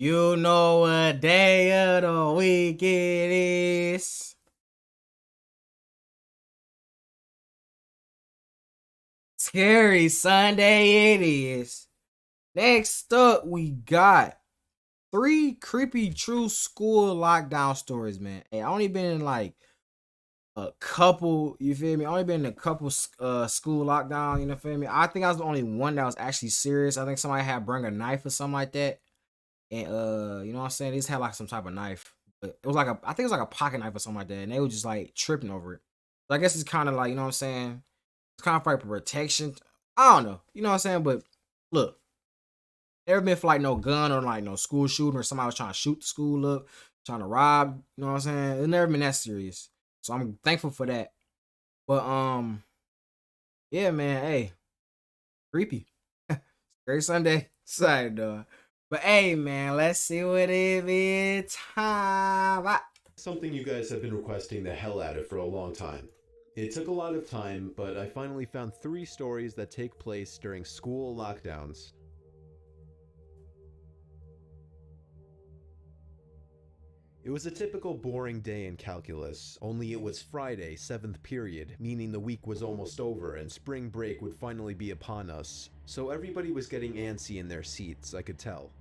You know what day of the week it is. Scary Sunday it is. Next up, we got three creepy true school lockdown stories, man. Hey, I only been in like a couple, you feel me? I only been in a couple school lockdown, you know, feel me? I think I was the only one that was actually serious. I think somebody had bring a knife or something like that. And you know what I'm saying? They just had like some type of knife. But it was like I think it was like a pocket knife or something like that. And they were just like tripping over it. So I guess it's kind of like, you know what I'm saying? It's kind of like protection. I don't know. You know what I'm saying? But look, never been for like no gun or like no school shooting or somebody was trying to shoot the school up, trying to rob, you know what I'm saying? It's never been that serious. So I'm thankful for that. But yeah, man, hey, creepy. Great Sunday. Sorry, dog. But hey, man, let's see what it is time. Something you guys have been requesting the hell out of for a long time. It took a lot of time, but I finally found 3 stories that take place during school lockdowns. It was a typical boring day in calculus, only it was Friday, 7th period, meaning the week was almost over and spring break would finally be upon us, so everybody was getting antsy in their seats, I could tell.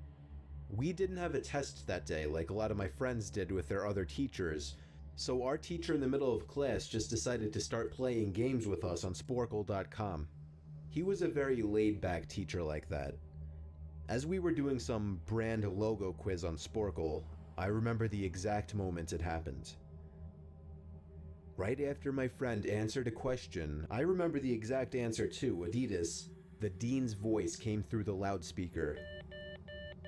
We didn't have a test that day like a lot of my friends did with their other teachers, so our teacher in the middle of class just decided to start playing games with us on Sporkle.com. He was a very laid-back teacher like that. As we were doing some brand logo quiz on Sporkle, I remember the exact moment it happened. Right after my friend answered a question, I remember the exact answer too, Adidas. The dean's voice came through the loudspeaker.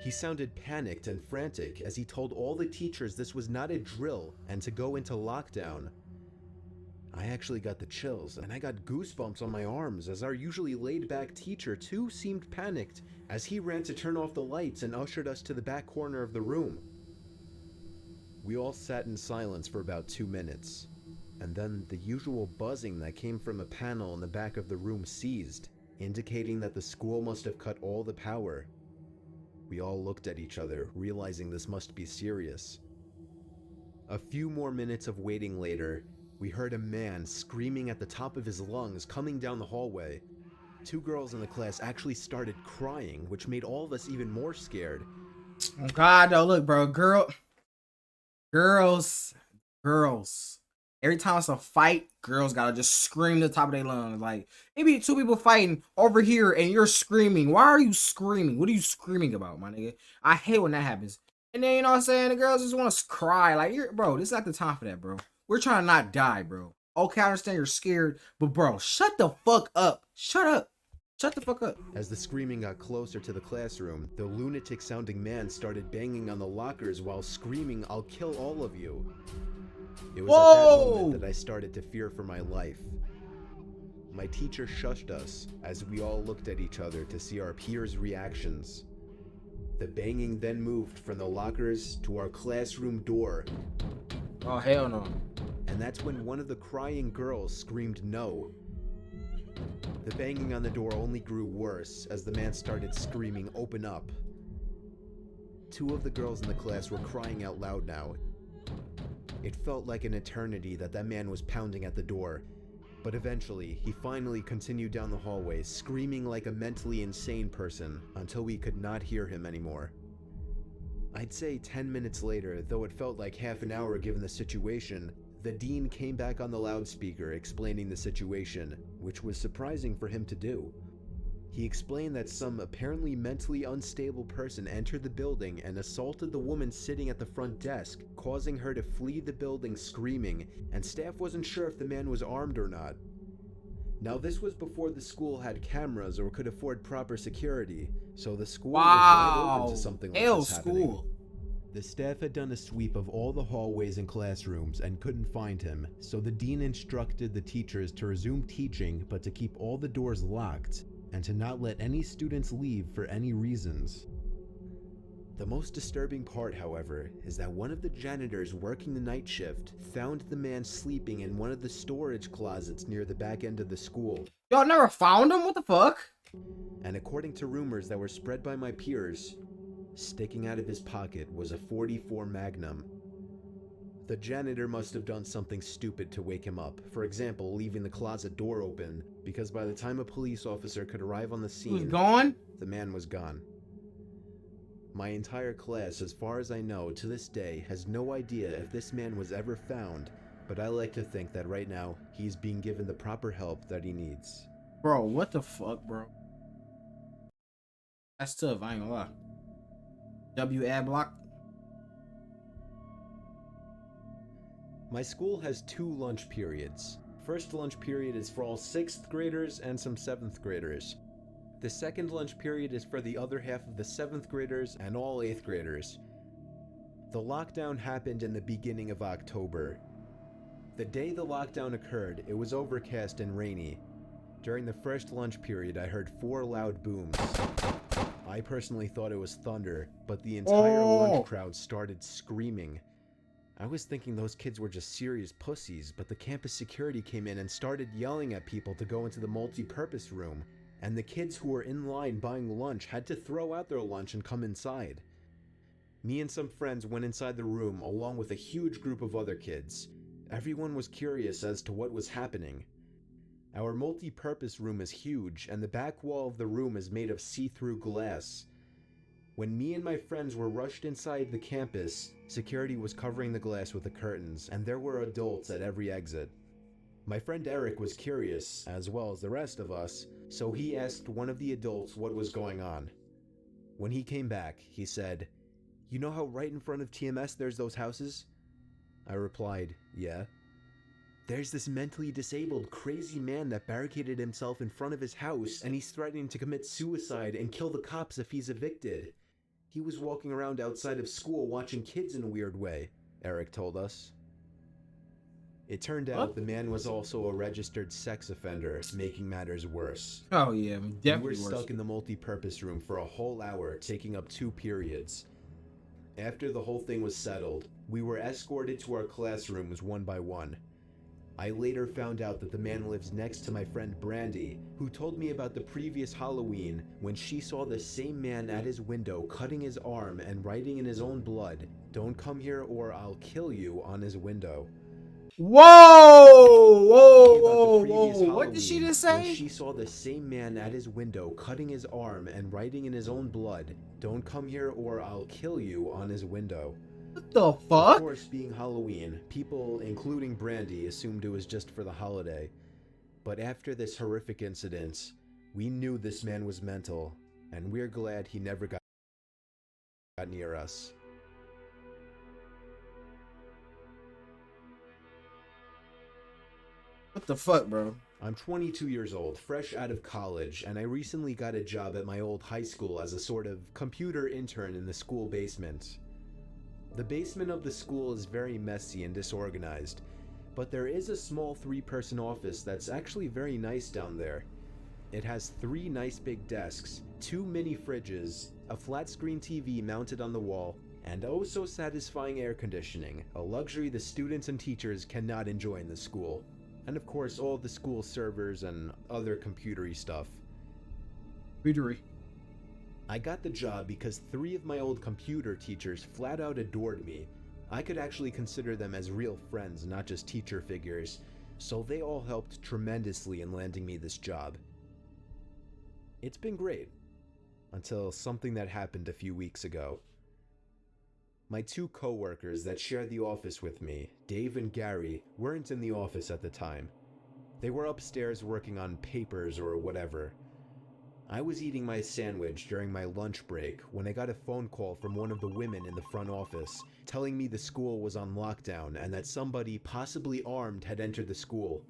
He sounded panicked and frantic as he told all the teachers this was not a drill and to go into lockdown. I actually got the chills and I got goosebumps on my arms as our usually laid-back teacher too seemed panicked as he ran to turn off the lights and ushered us to the back corner of the room. We all sat in silence for about 2 minutes, and then the usual buzzing that came from a panel in the back of the room ceased, indicating that the school must have cut all the power. We all looked at each other, realizing this must be serious. A few more minutes of waiting later, we heard a man screaming at the top of his lungs coming down the hallway. 2 girls in the class actually started crying, which made all of us even more scared. Oh God, though, look, bro, girls. Every time it's a fight, girls gotta just scream to the top of their lungs. Like, maybe 2 people fighting over here and you're screaming. Why are you screaming? What are you screaming about, my nigga? I hate when that happens. And then, you know what I'm saying? The girls just want to cry. Like, bro, this is not the time for that, bro. We're trying to not die, bro. Okay, I understand you're scared, but bro, shut the fuck up. Shut up. Shut the fuck up. As the screaming got closer to the classroom, the lunatic-sounding man started banging on the lockers while screaming, "I'll kill all of you." It was at that moment that I started to fear for my life. My teacher shushed us as we all looked at each other to see our peers' reactions. The banging then moved from the lockers to our classroom door. Oh, hell no. And that's when one of the crying girls screamed no. The banging on the door only grew worse as the man started screaming, "Open up." 2 of the girls in the class were crying out loud now. It felt like an eternity that man was pounding at the door, but eventually he finally continued down the hallway, screaming like a mentally insane person until we could not hear him anymore. I'd say 10 minutes later, though it felt like half an hour given the situation, the dean came back on the loudspeaker explaining the situation, which was surprising for him to do. He explained that some apparently mentally unstable person entered the building and assaulted the woman sitting at the front desk, causing her to flee the building screaming, and staff wasn't sure if the man was armed or not. Now this was before the school had cameras or could afford proper security, so the school was wide open to something like this happening. The staff had done a sweep of all the hallways and classrooms and couldn't find him, so the dean instructed the teachers to resume teaching but to keep all the doors locked and to not let any students leave for any reasons. The most disturbing part, however, is that one of the janitors working the night shift found the man sleeping in one of the storage closets near the back end of the school. Y'all never found him? What the fuck? And according to rumors that were spread by my peers, Sticking out of his pocket was a .44 Magnum. The janitor must have done something stupid to wake him up, for example, leaving the closet door open, because by the time a police officer could arrive on the He was scene, gone? the man was gone. My entire class, as far as I know, to this day, has no idea if this man was ever found, but I like to think that right now, he's being given the proper help that he needs. Bro, what the fuck, bro? That's tough, I ain't gonna lie. W ad block. My school has 2 lunch periods. First lunch period is for all 6th graders and some 7th graders. The second lunch period is for the other half of the 7th graders and all 8th graders. The lockdown happened in the beginning of October. The day the lockdown occurred, it was overcast and rainy. During the first lunch period, I heard 4 loud booms. I personally thought it was thunder, but the entire lunch crowd started screaming. I was thinking those kids were just serious pussies, but the campus security came in and started yelling at people to go into the multi-purpose room, and the kids who were in line buying lunch had to throw out their lunch and come inside. Me and some friends went inside the room along with a huge group of other kids. Everyone was curious as to what was happening. Our multi-purpose room is huge, and the back wall of the room is made of see-through glass. When me and my friends were rushed inside the campus, security was covering the glass with the curtains, and there were adults at every exit. My friend Eric was curious, as well as the rest of us, so he asked one of the adults what was going on. When he came back, he said, "You know how right in front of TMS there's those houses?" I replied, "Yeah." "There's this mentally disabled, crazy man that barricaded himself in front of his house, and he's threatening to commit suicide and kill the cops if he's evicted. He was walking around outside of school watching kids in a weird way," Eric told us. It turned out the man was also a registered sex offender, making matters worse. Oh yeah, definitely We were worse. stuck in the multi-purpose room for a whole hour, taking up 2 periods. After the whole thing was settled, we were escorted to our classrooms one by one. I later found out that the man lives next to my friend Brandy, who told me about the previous Halloween when she saw the same man at his window cutting his arm and writing in his own blood, "Don't come here or I'll kill you," on his window. Whoa! Whoa! What did she just say? When she saw the same man at his window cutting his arm and writing in his own blood, "Don't come here or I'll kill you," on his window. What the Of fuck? course, being Halloween, people, including Brandy, assumed it was just for the holiday. But after this horrific incident, we knew this man was mental, and we're glad he never got near us. What the fuck, bro? I'm 22 years old, fresh out of college, and I recently got a job at my old high school as a sort of computer intern in the school basement. The basement of the school is very messy and disorganized, but there is a small 3-person office that's actually very nice down there. It has 3 nice big desks, 2 mini fridges, a flat screen TV mounted on the wall, and oh so satisfying air conditioning, a luxury the students and teachers cannot enjoy in the school. And of course all the school servers and other computery stuff. Computery. I got the job because 3 of my old computer teachers flat out adored me. I could actually consider them as real friends, not just teacher figures, so they all helped tremendously in landing me this job. It's been great, until something that happened a few weeks ago. My 2 co-workers that share the office with me, Dave and Gary, weren't in the office at the time. They were upstairs working on papers or whatever. I was eating my sandwich during my lunch break when I got a phone call from one of the women in the front office telling me the school was on lockdown and that somebody, possibly armed, had entered the school.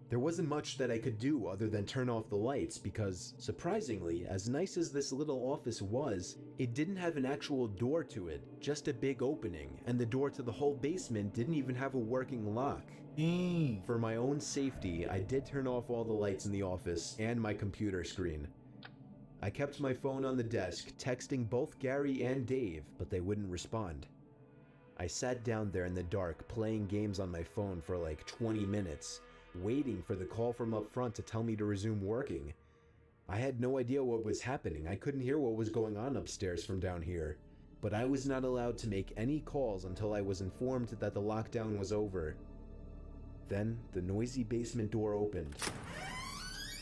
There wasn't much that I could do other than turn off the lights because, surprisingly, as nice as this little office was, it didn't have an actual door to it, just a big opening, and the door to the whole basement didn't even have a working lock. For my own safety, I did turn off all the lights in the office and my computer screen. I kept my phone on the desk, texting both Gary and Dave, but they wouldn't respond. I sat down there in the dark, playing games on my phone for like 20 minutes, waiting for the call from up front to tell me to resume working. I had no idea what was happening. I couldn't hear what was going on upstairs from down here. But I was not allowed to make any calls until I was informed that the lockdown was over. Then the noisy basement door opened.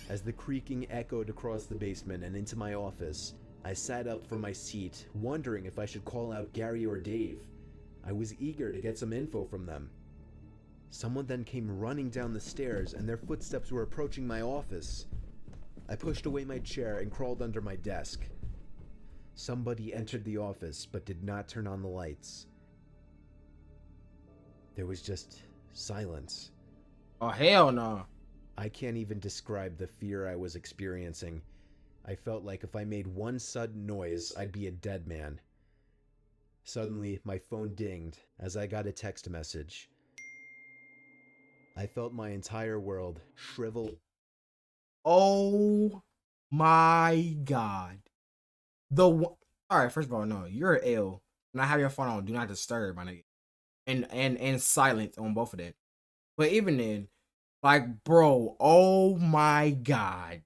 As the creaking echoed across the basement and into my office, I sat up from my seat, wondering if I should call out Gary or Dave. I was eager to get some info from them. Someone then came running down the stairs, and their footsteps were approaching my office. I pushed away my chair and crawled under my desk. Somebody entered the office but did not turn on the lights. There was just silence. Oh, hell no. I can't even describe the fear I was experiencing. I felt like if I made one sudden noise, I'd be a dead man. Suddenly, my phone dinged as I got a text message. I felt my entire world shrivel. Oh my God. All right, first of all, no, you're ill. And I have your phone on do not disturb, my nigga. And silent on both of that. But even then, like, bro, oh my God.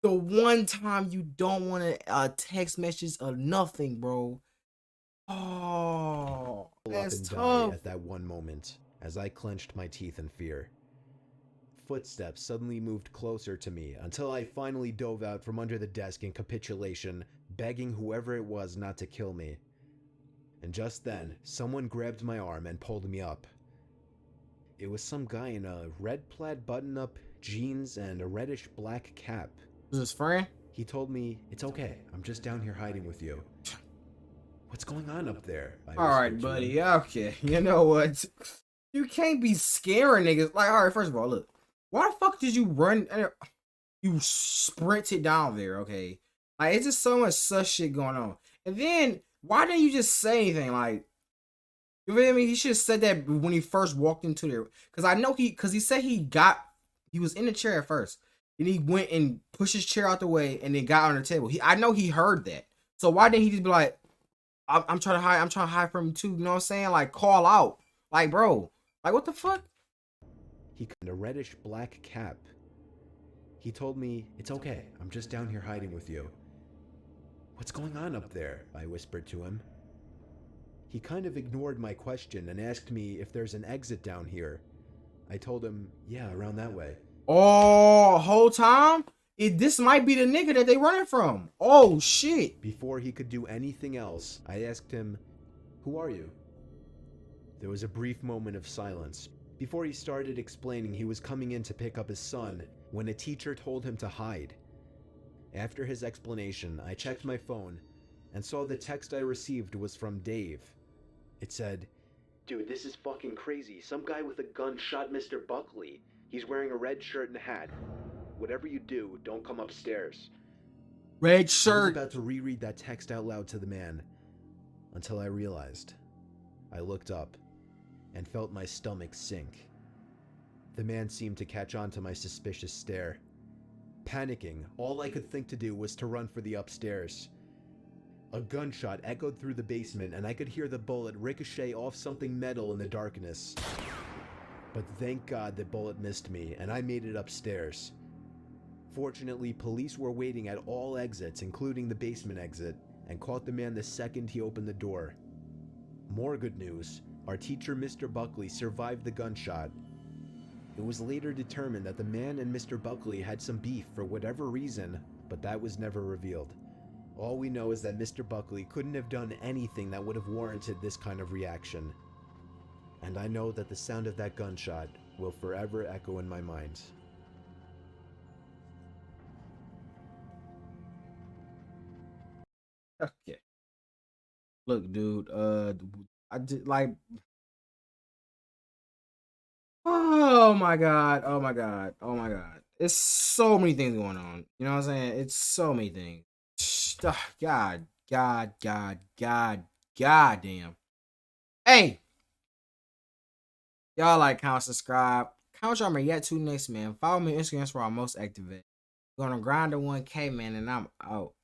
The one time you don't want a text message or nothing, bro. Oh, up that's and die tough. at that one moment as I clenched my teeth in fear. Footsteps suddenly moved closer to me until I finally dove out from under the desk in capitulation, begging whoever it was not to kill me. And just then, someone grabbed my arm and pulled me up. It was some guy in a red plaid button-up, jeans, and a reddish-black cap. Was his friend? He told me, "It's okay, I'm just down here hiding with you." "What's going on up there?" I All right, whispered to buddy. him. Okay. You know what? You can't be scaring niggas. Like, all right, first of all, look. Why the fuck did you run? You sprinted down there, okay? Like, it's just so much sus shit going on. And then, why didn't you just say anything? Like, you feel me? He should have said that when he first walked into there. Because I know because he said he was in the chair at first. And he went and pushed his chair out the way and then got on the table. I know he heard that. So why didn't he just be like, I'm trying to hide from you too, you know what I'm saying? Like, call out. Like, bro. Like, what the fuck? He had a reddish-black cap. He told me, "It's okay, I'm just down here hiding with you." "What's going on up there?" I whispered to him. He kind of ignored my question and asked me if there's an exit down here. I told him, "Yeah, around that way." Oh, whole time? This might be the nigga that they running from. Oh, shit. Before he could do anything else, I asked him, "Who are you?" There was a brief moment of silence before he started explaining he was coming in to pick up his son when a teacher told him to hide. After his explanation, I checked my phone and saw the text I received was from Dave. It said, "Dude, this is fucking crazy. Some guy with a gun shot Mr. Buckley. He's wearing a red shirt and a hat. Whatever you do, don't come upstairs." Red I was shirt. about to reread that text out loud to the man until I realized. I looked up and felt my stomach sink. The man seemed to catch on to my suspicious stare. Panicking, all I could think to do was to run for the upstairs. A gunshot echoed through the basement and I could hear the bullet ricochet off something metal in the darkness. But thank God the bullet missed me and I made it upstairs. Fortunately, police were waiting at all exits, including the basement exit, and caught the man the second he opened the door. More good news, our teacher Mr. Buckley survived the gunshot. It was later determined that the man and Mr. Buckley had some beef for whatever reason, but that was never revealed. All we know is that Mr. Buckley couldn't have done anything that would have warranted this kind of reaction. And I know that the sound of that gunshot will forever echo in my mind. Okay. Look, dude, I just like, oh my God, oh my God, oh my God. It's so many things going on. You know what I'm saying? It's so many things. God, God damn. Hey, y'all like, comment, subscribe. Comment y'all yet to next, man. Follow me on Instagram for our most active. Gonna grind to 1K, man, and I'm out.